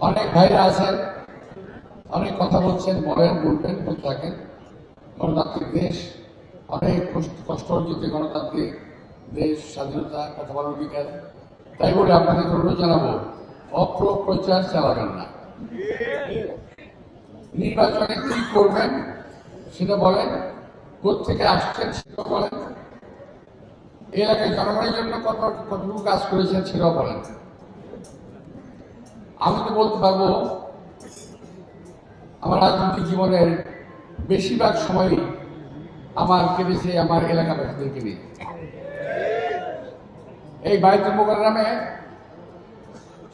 অনেক ভাইরা আছেন, অনেক কথা বলছেন, বলবেন বলতে থাকেন। গণতান্ত্রিক দেশ, অনেক কষ্ট অর্জিত গণতান্ত্রিক দেশ, স্বাধীনতা, কথা বলার অধিকার। তাই বলে আপনাদের অনুরোধ জানাবো, অপপ্রচার চালাবেন না। নির্বাচনে কি করবেন সেটা বলেন, কোথেকে আসছেন সেটা বলেন, এলাকায় জনগণের জন্য কতটুকু কাজ করেছেন সেটাও বলেন। আমি তো বলতে পারবো আমার রাজনৈতিক জীবনের বেশিরভাগ সময়ই আমার কেটেছে আমার এলাকাবাসীদেরকে নিয়ে। এই বায়তুল মোকাররমে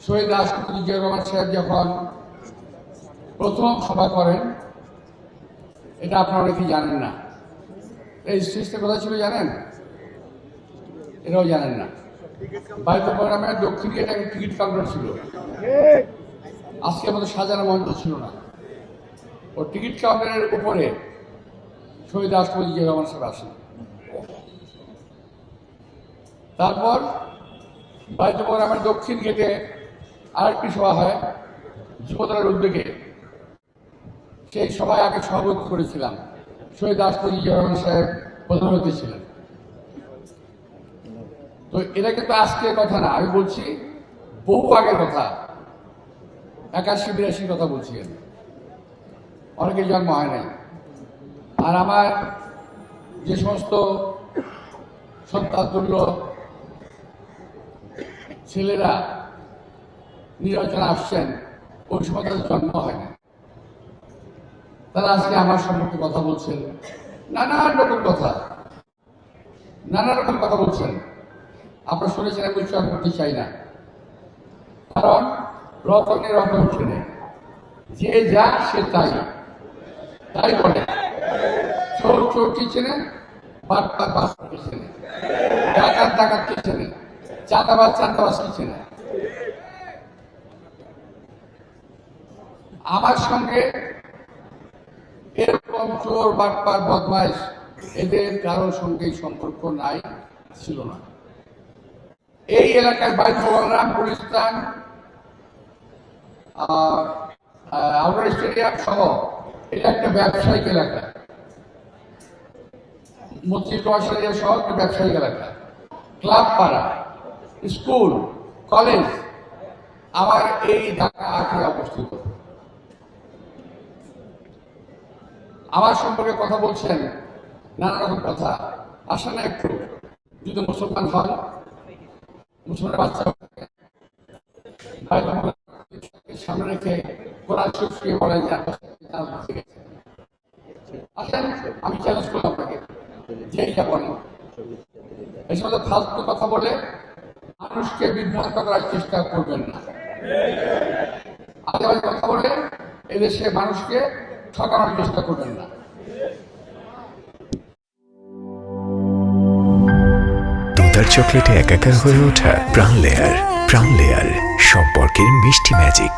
শহীদ রাষ্ট্রপতি জিয়াউর রহমান সাহেব যখন প্রথম সভা করেন, এটা আপনারা অনেকেই জানেন না। এই স্টেজটা কোথায় ছিল জানেন? এটাও জানেন না। বায়তুল মোকাররমের দক্ষিণ গেটে একটা টিকিট কাউন্টার ছিল, আজকের মতো সাজানো মঞ্চ ছিল না। ও টিকিট কাউন্টারের উপরে শহীদ রাষ্ট্রপতি জিয়াউর রহমান সাহেব আসেন। তারপর বায়তুল মোকাররমের দক্ষিণ গেটে আরেকটি সভা হয় যুবদলের উদ্যোগে। সেই সভায় আগে সভাপতি করেছিলাম, শহীদ রাষ্ট্রপতি জিয়াউর রহমান সাহেব প্রধান অতিথি ছিলেন। তো এটা কিন্তু আজকের কথা না, আমি বলছি বহু আগের কথা, 81-82 কথা বলছি। অনেকের জন্ম হয় নাই। আর আমার যে সমস্ত সন্তানতুল্য ছেলেরা নির্বাচনে আসছেন, ওই সময় তাদের জন্ম হয় না। তারা আজকে আমার সম্পর্কে কথা বলছেন, নানা রকম কথা বলছেন। আপনারা শুনেছেন, আমি উচ্চারণ করতে চাই না, কারণ রতনের রতন চেনে, যে যা সে তাই বলে। চোর চোরকে চেনে, বাটপারকে চেনে, ডাকাতকে চেনে, চাঁদাবাজকে চেনে। আমার সঙ্গে এরকম চোর, বাটপার, বদমাইশ এদের কারোর সঙ্গে সম্পর্ক নাই, ছিল না। এই এলাকায় বায়তুল মোকাররম, গুলিস্তান, আউটার স্টেডিয়াম সহ এটা একটা ব্যবসায়িক এলাকা, মসজিদ মশারিয়া সহ একটা ব্যবসায়িক এলাকা, ক্লাব পাড়া, স্কুল, কলেজ আমার এই ঢাকা 8-এ অবস্থিত। আমার সম্পর্কে কথা বলছেন, নানা রকম কথা। আসে না একটু, যদি মুসলমান হন, মুসলমান বাচ্চা সামনে রেখে কোরআন শরীফ বলেন যে আসেন, আমি চ্যালেঞ্জ করলাম আপনাকে, যে এইটা বলেন। এই সমস্ত ফালতু কথা বলে মানুষকে বিভ্রান্ত করার চেষ্টা করবেন না। আজে কথা বলে এদেশে মানুষকে ঠকানোর চেষ্টা করবেন না। তোতার চকলেটে একাকার হয়ে ওঠা প্রাণ লেয়ার সম্পর্কের মিষ্টি ম্যাজিক।